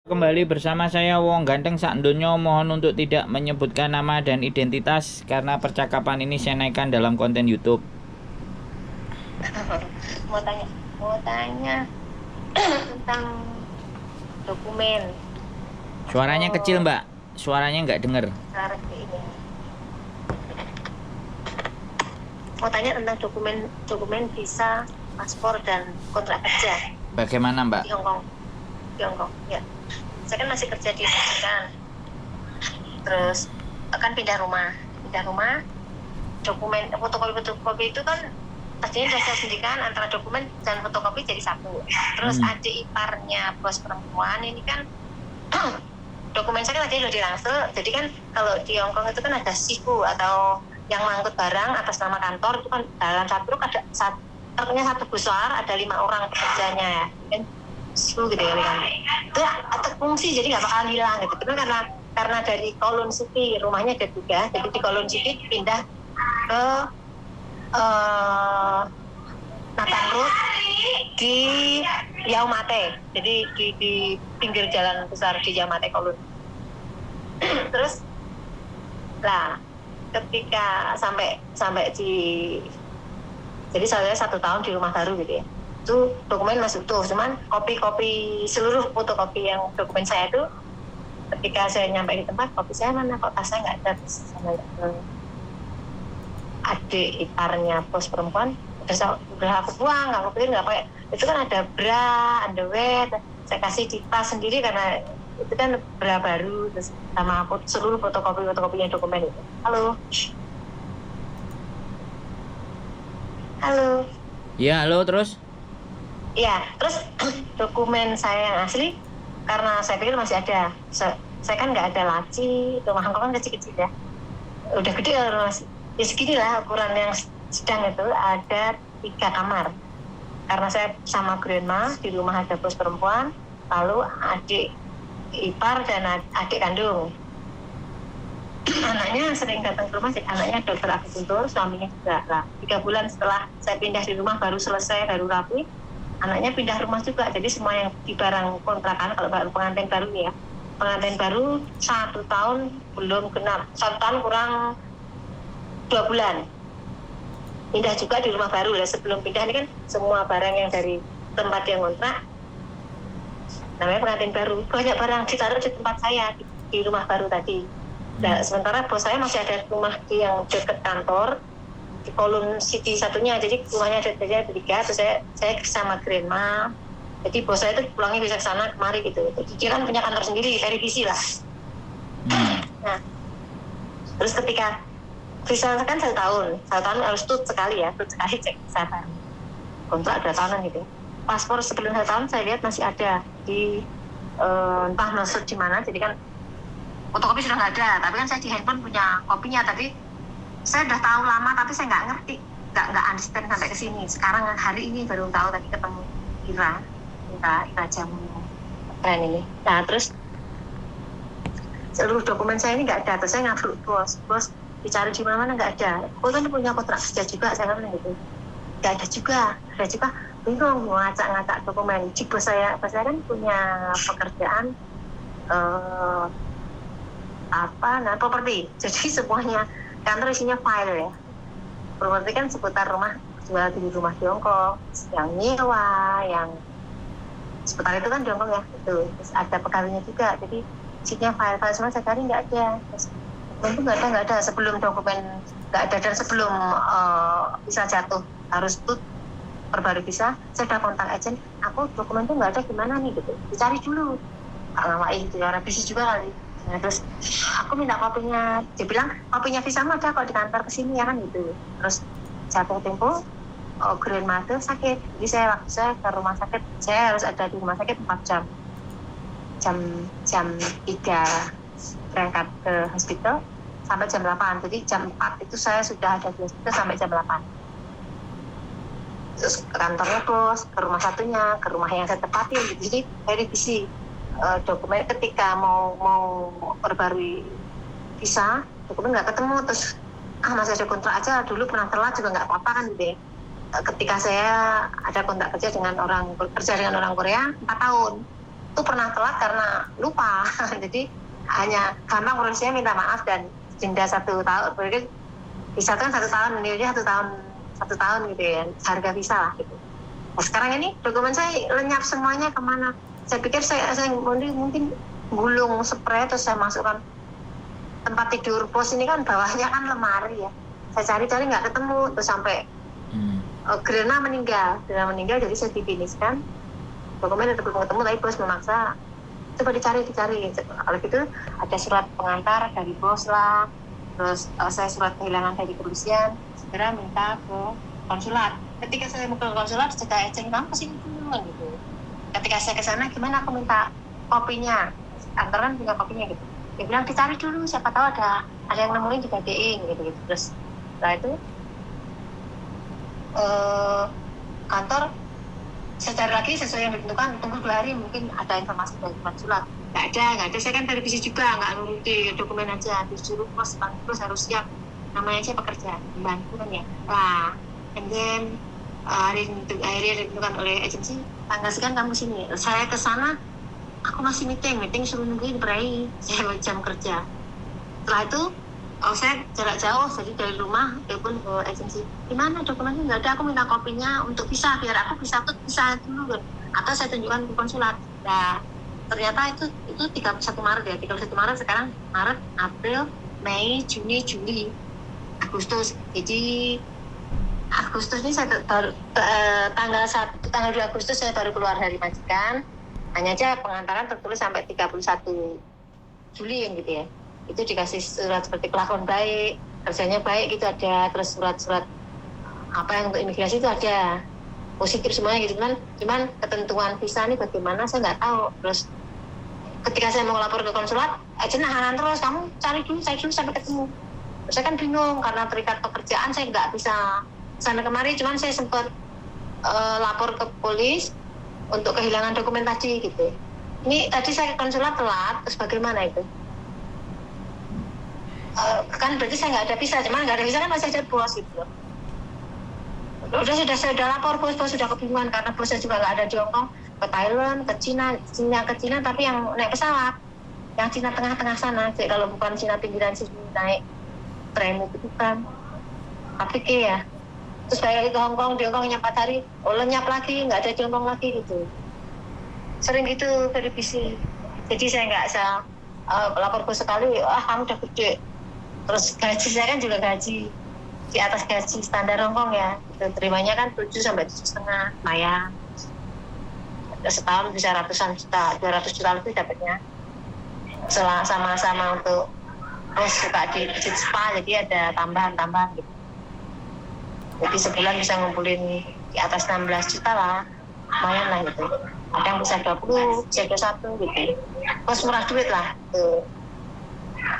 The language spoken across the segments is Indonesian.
Kembali bersama saya Wong Ganteng Sak Ndonyo. Mohon untuk tidak menyebutkan nama dan identitas karena percakapan ini saya naikkan dalam konten YouTube. mau tanya tentang dokumen. Suaranya kecil Mbak, suaranya nggak denger. Ini mau tanya tentang dokumen visa, paspor dan kontrak kerja Bagaimana Mbak? di Hong Kong ya. Saya kan masih kerja di Mexican, terus akan pindah rumah, dokumen fotokopi itu kan tadinya sudah saya sendirikan antara dokumen dan fotokopi jadi satu. Terus adik iparnya bos perempuan ini kan dokumen saya kan tadi udah dirangsel. Jadi kan kalau di Hong Kong itu kan ada siku atau yang mengangkut barang atas nama kantor, itu kan dalam satu truk ada satu besar, ada 5 orang pekerjanya ya kan, siku gitu ya kan. Itu atau fungsi, jadi nggak bakal hilang gitu. Karena dari Kowloon City rumahnya ada 3, jadi di Kowloon City pindah ke Nathan Road di Yau Mate, jadi di pinggir jalan besar di Yau Mate Kowloon. Terus lah ketika sampai di, jadi saya 1 tahun di rumah baru gitu ya, itu dokumen masih utuh, cuman kopi seluruh fotokopi yang dokumen saya itu ketika saya nyampe di tempat, kopi saya mana, kok tas saya nggak ada. Sama adik iparnya bos perempuan udah aku buang, aku pikir nggak pakai. Itu kan ada bra, underwear, saya kasih di tas sendiri karena itu kan bra baru, terus sama aku seluruh fotokopinya dokumen itu. Halo. Ya halo, terus? Ya, terus dokumen saya yang asli karena saya pikir masih ada. Saya kan nggak ada laci, rumah Hong Kong kan kecil-kecil ya. Udah gede lah, ya segini lah ukuran yang sedang itu, ada 3 kamar. Karena saya sama grandma, di rumah ada bos perempuan, lalu adik ipar dan adik kandung. Anaknya sering datang ke rumah, anaknya dokter akupuntur, suaminya juga lah. 3 bulan setelah saya pindah di rumah, baru selesai, baru rapi, anaknya pindah rumah juga. Jadi semua yang di barang kontrakan, kalau pengantin baru nih ya, pengantin baru 1 tahun belum genap, 1 tahun kurang 2 bulan pindah juga di rumah baru. Lah sebelum pindah ini kan semua barang yang dari tempat yang kontrak, namanya pengantin baru, banyak barang ditaruh di tempat saya di rumah baru tadi. Nah, sementara bos saya masih ada rumah di yang dekat kantor di Kowloon City satunya, jadi rumahnya ada 3. Terus saya sama grandma, jadi bos saya itu pulangnya bisa ke sana kemari gitu. Jadi dia kan punya kantor sendiri, televisi lah. Nah, terus ketika visa kan 1 tahun harus sekali cek kesehatan, kontrak 2 tahunan gitu. Paspor sebelum 1 tahun saya lihat masih ada di entah maksud di mana. Jadi kan fotokopi sudah nggak ada, tapi kan saya di handphone punya kopinya. Tapi saya udah tahu lama, tapi saya nggak ngerti, nggak understand sampai ke sini. Sekarang hari ini baru tahu, tadi ketemu Ira jamu keren ini. Nah terus seluruh dokumen saya ini nggak ada. Terus saya ngabuk bos dicari di mana-mana nggak ada. Kok kan punya kontrak kerja juga, saya kan gitu. Nggak ada juga. Bingung mau ngacak dokumen. Bos saya kan punya pekerjaan properti. Jadi semuanya kantor isinya file ya. Properti kan seputar rumah, jual di rumah di Hong Kong, yang nyewa, yang seputar itu kan di Hong Kong ya. Itu terus ada pegawainya juga. Jadi isinya file semua, saya cari nggak ada. Terus itu nggak ada sebelum dokumen nggak ada, dan sebelum bisa jatuh harus tuh perbarui bisa, saya udah kontak agen, aku dokumen tuh nggak ada, gimana nih gitu, dicari dulu, nggak ngamain gitu, karena bisnis juga kali. Nah, terus aku minta kopinya, dia bilang kopinya visa ada kalau di kantor kesini ya kan gitu. Terus jatuh tempo grandma tuh sakit, jadi waktu saya ke rumah sakit, saya harus ada di rumah sakit 4 jam, jam 3 berangkat ke hospital sampai jam 8. Jadi jam 4 itu saya sudah ada di hospital sampai jam 8. Terus ke kantornya bos, ke rumah satunya, ke rumah yang saya tempatin gitu. Jadi revisi dokumen ketika mau perbarui visa, dokumen nggak ketemu. Terus masih ada kontrak aja, dulu pernah telat juga nggak apa-apa kan gitu ya. Ketika saya ada kontrak kerja dengan orang Korea 4 tahun, itu pernah telat karena lupa. Jadi hanya gampang prosesnya minta maaf dan denda 1 tahun. Berarti visa kan 1 tahun, nilainya 1 tahun gitu ya, harga visa lah gitu. Nah, sekarang ini dokumen saya lenyap semuanya kemana? Saya pikir saya mungkin gulung spray terus saya masukkan tempat tidur pos ini kan bawahnya kan lemari ya. Saya cari-cari nggak ketemu terus sampai Grena meninggal jadi saya difiniskan dokumen tetap belum ketemu tapi bos memaksa coba dicari kalau gitu ada surat pengantar dari bos lah, terus saya surat kehilangan dari kepolisian, segera minta ke konsulat. Ketika saya mau ke konsulat cegah eceng kamu kesini dulu gitu. Ketika saya ke sana gimana aku minta kopinya, antaran punya kopinya gitu, dia bilang dicari dulu siapa tahu ada yang nemuin digadein gitu. Terus setelah itu kantor saya cari lagi sesuai yang ditentukan, tunggu 2 hari mungkin ada informasi dari konsulat. Nggak ada, saya kan dari visi juga nggak nuruti dokumen aja, disuruh pos harus siap, namanya aja pekerja membantu kan ya. Nah, and then akhirnya ditentukan oleh agensi tanggal sekian kamu sini. Saya ke sana, aku masih meeting suruh nungguin berai, saya jam kerja. Setelah itu saya jarak jauh, jadi dari rumah telepon ke agensi, gimana dokumennya nggak ada, aku minta kopinya untuk visa biar aku bisa dulu kan, atau saya tunjukkan ke konsulat. Nah ternyata itu 31 Maret ya, 31 Maret sekarang Maret, April, Mei, Juni, Juli, Agustus. Jadi Agustus ini saya baru tanggal 2 Agustus saya baru keluar dari majikan, hanya aja pengantaran tertulis sampai 31 Juli yang gitu ya. Itu dikasih surat seperti kelakuan baik, kerjanya baik gitu ada, terus surat-surat apa yang untuk imigrasi itu ada, positif semuanya gitu kan. Cuman ketentuan visa ini bagaimana saya nggak tahu. Terus ketika saya mau lapor ke konsulat, aja nahanan terus, kamu cari dulu sampai ketemu. Terus saya kan bingung karena terikat pekerjaan, saya nggak bisa sana kemari. Cuman saya sempat lapor ke polis untuk kehilangan dokumen tadi gitu. Ini tadi saya ke konsulat telat, terus bagaimana itu? Kan berarti saya nggak ada visa, cuman nggak ada visa kan masih ada bos gitu. Saya udah lapor bos sudah kebingungan karena bosnya juga nggak ada di Hong Kong, ke Thailand, ke Cina tapi yang naik pesawat, yang Cina tengah-tengah sana. Jadi kalau bukan Cina pinggiran sini naik tren itu bukan. Tapi ya, terus balik lagi ke Hong Kong, di Hong Kongnya 4 hari, lenyap lagi, nggak ada di Hong Kong lagi gitu. Sering gitu verifisi. Jadi saya nggak bisa lapor bos sekali, kamu udah gede. Terus gaji saya kan juga gaji di atas gaji standar Hongkong ya, itu terimanya kan 7 sampai 7,5 lumayan. Setahun bisa ratusan juta, 200 juta lebih dapatnya. Sama-sama untuk terus suka di visit spa, jadi ada tambahan gitu. Jadi sebulan bisa ngumpulin di atas 16 juta lah, lumayan lah gitu. Ada yang bisa 20, bisa 21 gitu. Bos murah duit lah tuh.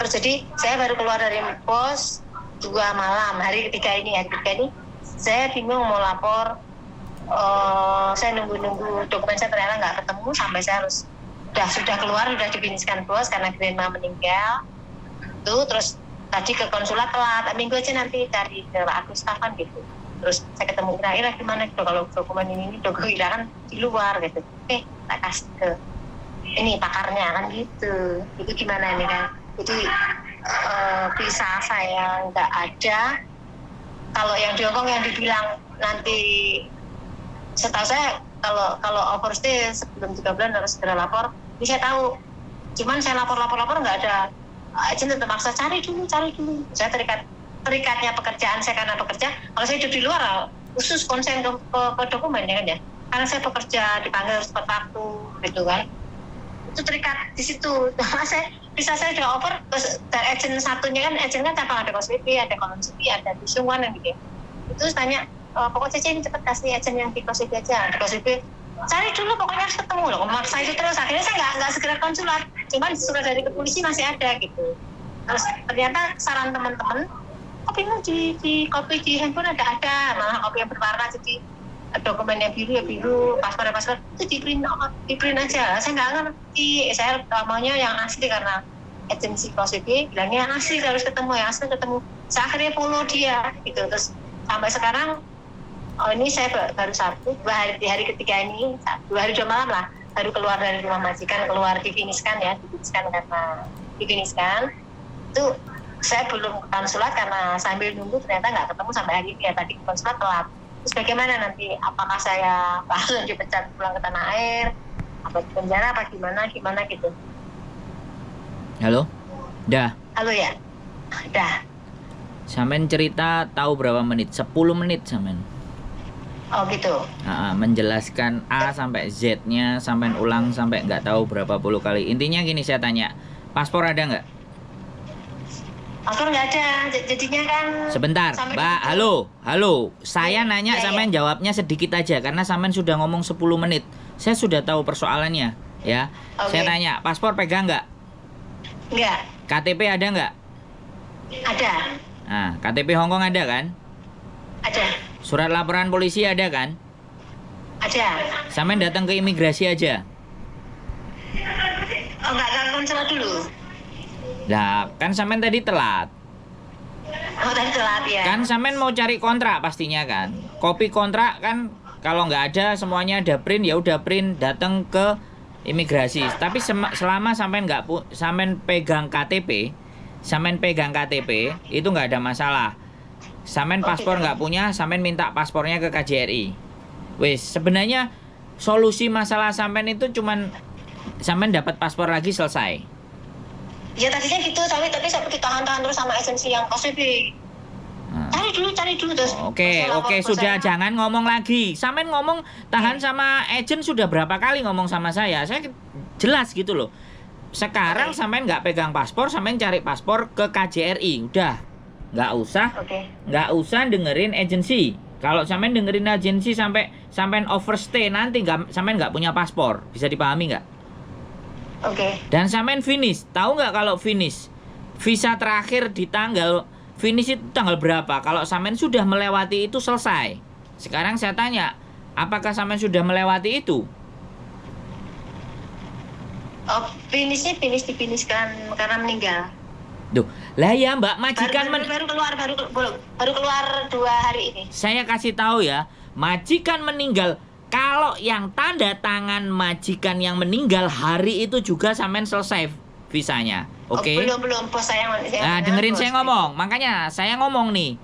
Terus jadi saya baru keluar dari pos 2 malam, hari ketiga ini saya bingung mau lapor. Saya nunggu dokumen saya ternyata nggak ketemu sampai saya harus sudah keluar, sudah difiniskan bos karena Grandma meninggal. Terus tadi ke konsulat telat, minggu aja nanti cari ke Agus Stafan gitu. Terus saya ketemu Ira gimana gitu, kalau dokumen ini hilangan di luar gitu. Tak kasih ke ini pakarnya kan gitu. Itu gimana ini kan? Jadi visa saya nggak ada. Kalau yang di Hongkong yang dibilang nanti, setahu saya kalau overstay sebelum 3 bulan harus segera lapor. Ini saya tahu. Cuman saya lapor nggak ada. Agen tetap maksa cari dulu. Saya terikatnya pekerjaan saya karena bekerja. Kalau saya hidup di luar, khusus konsen ke dokumen ya kan ya. Karena saya bekerja dipanggil tepat waktu gitu kan. Itu terikat di situ. Nah, saya udah over, terus agent satunya kan, agent kan cabang ada Kosvipi, ada Kolon City, ada Bisungwan yang gitu. Itu tanya, pokoknya Cece ini cepet kasih agent yang di Kosvipi aja. Di Kosvipi, cari dulu pokoknya harus ketemu loh. Memaksa itu terus, akhirnya saya nggak segera konsulat. Cuman surat dari ke polisi masih ada gitu. Terus ternyata saran teman-teman, kopimu di kopi di handphone ada, malah kopi yang berwarna, jadi dokumen yang biru, paspor itu di print aja. Saya nggak ngerti, saya maunya yang asli karena agensi Kosvipi bilangnya yang asli harus ketemu, saya akhirnya follow dia gitu. Terus sampai sekarang ini saya baru 2 hari ketiga ini, 2 hari 2 malam lah, baru keluar dari rumah majikan, keluar difiniskan karena difiniskan itu saya belum ke konsulat karena sambil nunggu ternyata nggak ketemu sampai hari ini ya, tadi ke konsulat telat. Terus bagaimana nanti, apakah saya langsung dipecat pulang ke tanah air, apa di penjara, apa gimana gitu. Halo? Dah. Halo ya? Dah. Sampean cerita tahu berapa menit? 10 menit sampean. Oh gitu. Menjelaskan A sampai Z-nya, sampean ulang sampai nggak tahu berapa puluh kali. Intinya gini, saya tanya, paspor ada nggak? Paspor nggak ada, jadinya kan. Sebentar, Mbak. Halo. Saya nanya, sampean jawabnya sedikit aja karena sampean sudah ngomong 10 menit. Saya sudah tahu persoalannya, ya. Saya tanya, paspor pegang nggak? Nggak. KTP ada nggak? Ada. Nah, KTP Hongkong ada kan? Ada. Surat laporan polisi ada kan? Ada. Sampean datang ke imigrasi aja. Oh, nggak ke konsulat dulu? Lah, kan sampean tadi telat. Oh, tadi telat ya. Kan sampean mau cari kontrak pastinya kan. Kopi kontrak kan kalau nggak ada semuanya ada print, ya udah print, datang ke imigrasi. Tapi selama sampean sampean pegang KTP, itu nggak ada masalah. Sampean paspor nggak punya, sampean minta paspornya ke KJRI. Wes, sebenarnya solusi masalah sampean itu cuman sampean dapat paspor lagi, selesai. Ya tadinya gitu, tapi sampai ditahan-tahan terus sama agensi yang KTP. Cari dulu terus. Oke, sudah, jangan ngomong lagi. Sampean ngomong tahan sama agent sudah berapa kali ngomong sama saya. Saya jelas gitu loh. Sekarang sampean nggak pegang paspor, sampean cari paspor ke KJRI. Udah. Nggak usah dengerin agensi. Kalau sampean dengerin agensi sampean overstay, nanti sampean nggak punya paspor. Bisa dipahami nggak? Oke. Dan sampean finish. Tahu nggak kalau finish? Visa terakhir di finish itu tanggal berapa? Kalau sampean sudah melewati itu, selesai. Sekarang saya tanya, apakah sampean sudah melewati itu? Oh, difinishkan karena meninggal. Duh, lah ya Mbak, majikan baru keluar 2 hari ini. Saya kasih tahu ya, majikan meninggal. Kalau yang tanda tangan majikan yang meninggal hari itu juga sampean selesai visanya. Oke. Belum bos saya. Nah, dengerin saya ngomong. Makanya saya ngomong nih.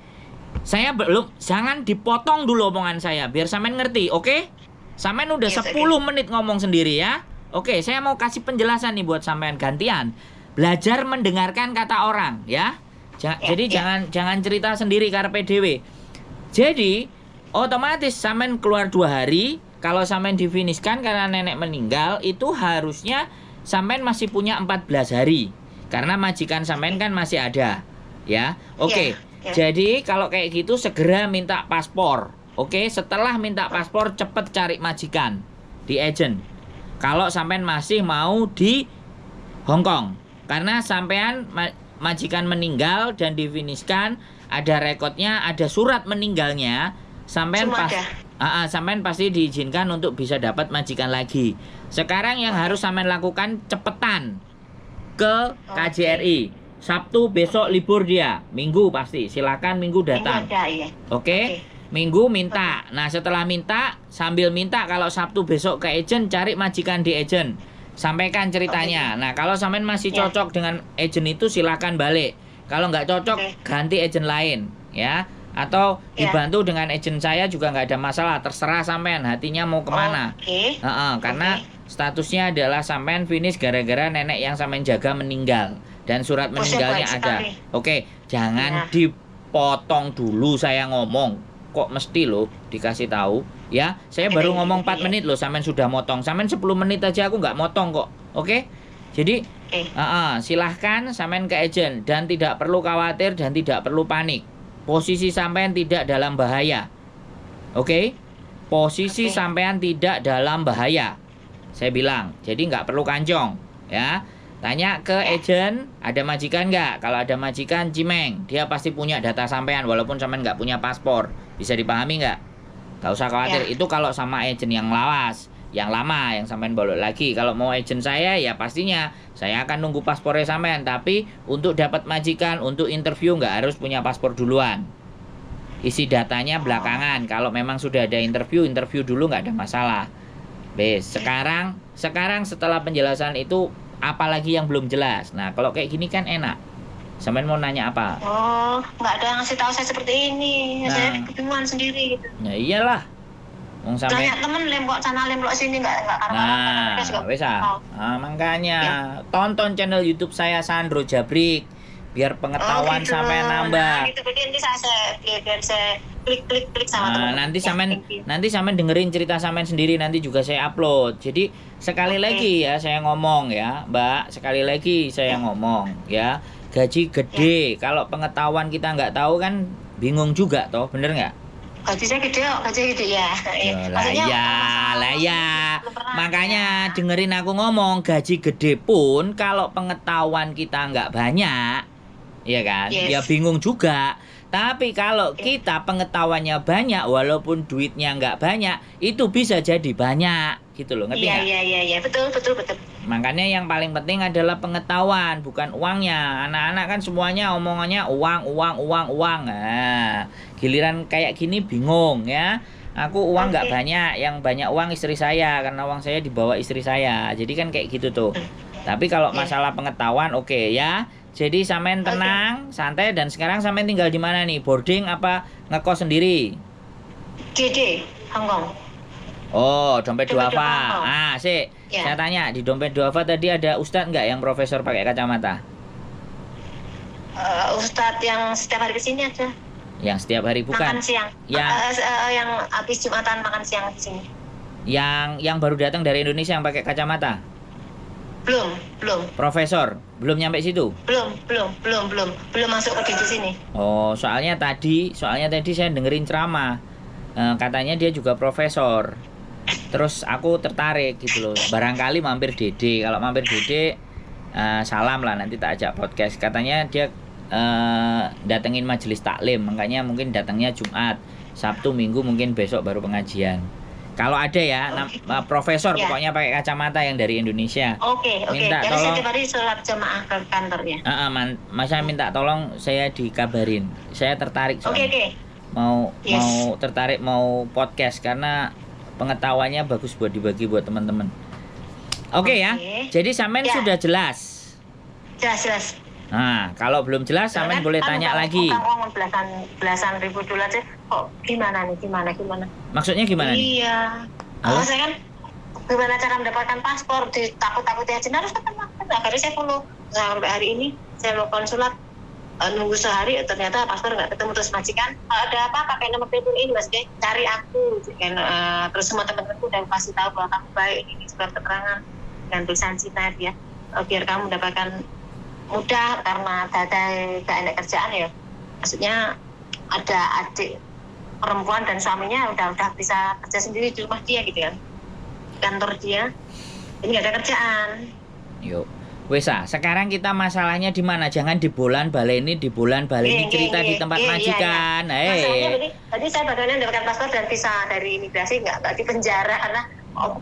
Saya belum, jangan dipotong dulu omongan saya biar sampean ngerti, oke? Sampean udah 10 menit ngomong sendiri ya. Oke, saya mau kasih penjelasan nih buat sampean gantian. Belajar mendengarkan kata orang ya. Jadi jangan cerita sendiri karpe dewe. Jadi otomatis sampean keluar 2 hari. Kalau sampean difinishkan karena nenek meninggal, itu harusnya sampean masih punya 14 hari. Karena majikan sampean kan masih ada. Ya. Oke. Jadi kalau kayak gitu segera minta paspor. Oke, setelah minta paspor cepet cari majikan di agent. Kalau sampean masih mau di Hongkong. Karena sampean majikan meninggal dan difinishkan, ada rekodnya, ada surat meninggalnya, sampean sampean pasti diizinkan untuk bisa dapat majikan lagi. Sekarang yang harus sampean lakukan cepetan ke KJRI. Sabtu besok libur dia, Minggu pasti. Silakan Minggu datang. Oke. Minggu minta. Nah, setelah minta, sambil minta kalau Sabtu besok ke agent, cari majikan di agent. Sampaikan ceritanya. Nah, kalau sampean masih cocok dengan agent itu, silakan balik. Kalau nggak cocok, ganti agent lain, ya. Atau dibantu dengan agent saya juga nggak ada masalah. Terserah sampean hatinya mau kemana. Karena statusnya adalah sampean finish gara-gara nenek yang sampean jaga meninggal. Dan surat meninggalnya ada. Oke, jangan dipotong dulu saya ngomong. Kok mesti loh dikasih tahu? Ya, saya baru ngomong 4 menit loh, sampean sudah motong. Sampean 10 menit aja aku nggak motong kok. Oke? Jadi, silahkan sampean ke agent. Dan tidak perlu khawatir dan tidak perlu panik. Posisi sampean tidak dalam bahaya. Oke? Posisi sampean tidak dalam bahaya. Saya bilang, jadi nggak perlu kancong. Ya. Tanya ke agent, ada majikan nggak? Kalau ada majikan, cimeng. Dia pasti punya data sampean, walaupun sampean nggak punya paspor. Bisa dipahami nggak? Nggak usah khawatir. Itu kalau sama agent yang lawas, yang lama, yang sampean bolak lagi. Kalau mau agent saya, ya pastinya saya akan nunggu paspornya sampean. Tapi untuk dapat majikan, untuk interview nggak harus punya paspor duluan. Isi datanya belakangan. Kalau memang sudah ada interview dulu nggak ada masalah. Wes, sekarang setelah penjelasan itu apalagi yang belum jelas. Nah, kalau kayak gini kan enak. Sampean mau nanya apa? Oh, nggak ada yang ngasih tahu saya seperti ini. Nah. Saya kebingungan sendiri gitu. Ya iyalah. Wong sampai Banyak temen lembok sana lembok sini nggak Nah, mereka juga wes tahu. makanya Ya. tonton channel YouTube saya Sandro Jabrik biar pengetahuan gitu. sampai Nah, nambah. gitu. Berarti nanti biar saya klik sama teman. Nanti Ya, sampean thank you. nanti sampean dengerin cerita sampean sendiri, nanti juga saya upload. Jadi sekali Oke. lagi ya saya ngomong ya, Mbak, sekali lagi saya ngomong ya. Gaji gede, kalau pengetahuan kita nggak tahu kan bingung juga toh, bener nggak? Gaji saya gede kok, gaji gede ya. Lah ya. Makanya dengerin aku ngomong, gaji gede pun kalau pengetahuan kita nggak banyak, ya kan? Yes. Ya bingung juga. Tapi kalau kita pengetahuannya banyak, walaupun duitnya nggak banyak, itu bisa jadi banyak, gitu loh, ngerti nggak? Iya, betul. Makanya yang paling penting adalah pengetahuan, bukan uangnya. Anak-anak kan semuanya omongannya uang. Nah, giliran kayak gini bingung ya. Aku uang nggak banyak, yang banyak uang istri saya, karena uang saya dibawa istri saya. Jadi kan kayak gitu tuh. Tapi kalau masalah pengetahuan oke ya. Jadi sampean tenang, santai, dan sekarang sampean tinggal di mana nih? Boarding apa ngekos sendiri? GD, Hongkong. Oh, dompet Dompet duafa. duafa. Sik. Ya. Saya tanya, di dompet duafa tadi ada ustadz nggak yang profesor pakai kacamata? Ustadz yang setiap hari kesini aja. Yang setiap hari Makan bukan? siang. Yang habis Jumatan makan siang di sini. Yang baru datang dari Indonesia yang pakai kacamata? Belum. Profesor, belum nyampe situ? Belum masuk ke di sini. Oh, soalnya tadi saya dengerin ceramah. Katanya dia juga profesor. Terus aku tertarik gitu loh. Barangkali mampir Dede. Kalau mampir Dede, salam lah, nanti tak ajak podcast. Katanya dia datengin majelis taklim, makanya mungkin datangnya Jumat, Sabtu, Minggu, mungkin besok baru pengajian. Kalau ada ya, profesor pokoknya pakai kacamata yang dari Indonesia. Oke. Minta Jadi tolong. setiap hari sholat jamaah ke kantornya. Saya minta tolong, saya dikabarin. Saya tertarik soalnya. Oke. Mau tertarik mau podcast karena pengetahuannya bagus buat dibagi buat teman-teman. Oke ya. Jadi sampean sudah jelas. Jelas. Nah, kalau belum jelas sampean boleh tanya lagi. Uang belasan ribu dolar sih. Kok gimana nih? Gimana? Maksudnya gimana nih? Iya. Halo? Kalau saya kan gimana cara mendapatkan paspor, ditakut-takuti aja harus ketemu. Akhirnya saya follow sampai hari ini. Saya mau konsulat, nunggu sehari, ternyata paspor nggak ketemu. Terus majikan, ada apa pakai nomor telepon ini mas, cari aku. Terus semua teman-temanku udah kasih tahu bahwa kamu baik, ini surat keterangan dan tulisan Cina ya, biar kamu mendapatkan mudah, karena data gak enak kerjaan ya. Maksudnya ada adik perempuan dan suaminya udah bisa kerja sendiri di rumah dia gitu kan, kantor dia, ini gak ada kerjaan. Yuk, wesa. Sekarang kita masalahnya di mana? Jangan di bulan baleni cerita di tempat majikan. Masalahnya tadi saya bagaimana mendapatkan paspor dan visa dari imigrasi nggak di penjara karena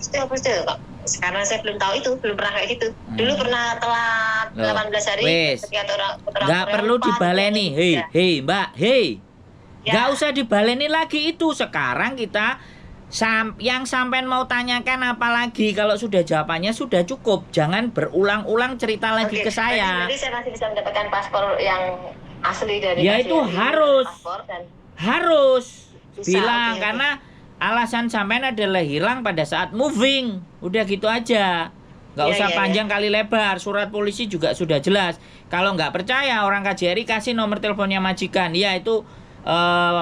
itu kok. Sekarang saya belum tahu itu, belum pernah kayak gitu. Dulu pernah telat 18 hari. Nggak perlu dibaleni. Hei Mbak, nggak usah dibaleni lagi itu. Sekarang kita yang sampean mau tanyakan apa lagi? Kalau sudah jawabannya sudah cukup. Jangan berulang-ulang cerita lagi ke saya. Jadi saya masih bisa mendapatkan paspor yang asli dari. Ya itu harus bisa, bilang karena alasan sampean adalah hilang pada saat moving. Udah gitu aja. Nggak usah panjang kali lebar. Surat polisi juga sudah jelas. Kalau nggak percaya orang KJRI kasih nomor teleponnya majikan. Ya itu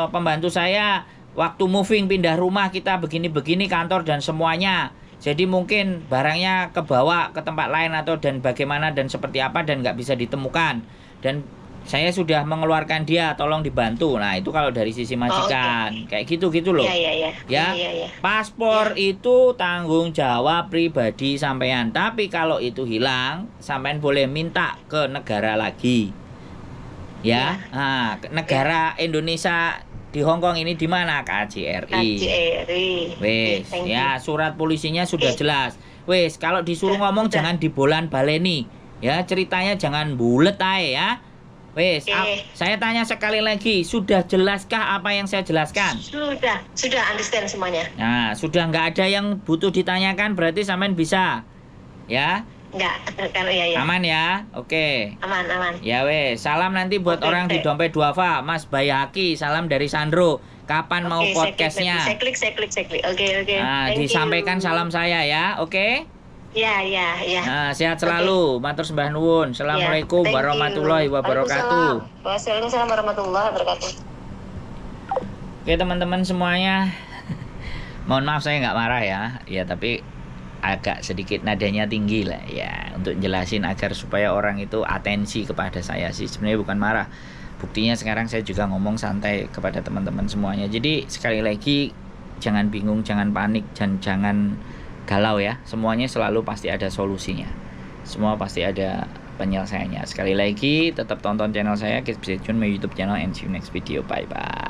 pembantu saya waktu moving pindah rumah kita begini-begini kantor dan semuanya. Jadi mungkin barangnya kebawa ke tempat lain atau dan bagaimana dan seperti apa dan nggak bisa ditemukan. Dan saya sudah mengeluarkan dia, tolong dibantu. Nah itu kalau dari sisi majikan, kayak gitu loh. Paspor itu tanggung jawab pribadi sampean. Tapi kalau itu hilang, sampean boleh minta ke negara lagi. Ya, nah, negara Indonesia di Hongkong ini di mana? KJRI. Wes, ya surat polisinya sudah jelas. Wes, kalau disuruh ngomong jangan dibolan baleni. Ya ceritanya jangan bulet aja ya. Wes, Oke. saya tanya sekali lagi, sudah jelaskah apa yang saya jelaskan? Sudah understand semuanya. Nah, sudah nggak ada yang butuh ditanyakan, berarti sampean bisa. Ya, Enggak, kalau ya. aman ya? Oke. Aman. Ya wes, salam nanti buat Oke, orang di oke. Dompet Duafa, Mas Bayaki, salam dari Sandro. Kapan mau Oke, podcastnya? Saya klik. Oke. Nah, Thank disampaikan you. salam saya ya, oke? Ya. Nah, sehat selalu, matur sembah nuwun. Assalamualaikum Ya, thank you. warahmatullahi wabarakatuh. Waalaikumsalam warahmatullahi wabarakatuh. Oke teman-teman semuanya, mohon maaf saya nggak marah ya, tapi agak sedikit nadanya tinggi lah ya, untuk jelasin agar supaya orang itu atensi kepada saya sih, sebenarnya bukan marah. Buktinya sekarang saya juga ngomong santai kepada teman-teman semuanya. Jadi sekali lagi, jangan bingung, jangan panik, dan jangan galau ya. Semuanya selalu pasti ada solusinya. Semua pasti ada penyelesaiannya. Sekali lagi, tetap tonton channel saya, keep stay tune my YouTube channel, and see you next video. Bye bye.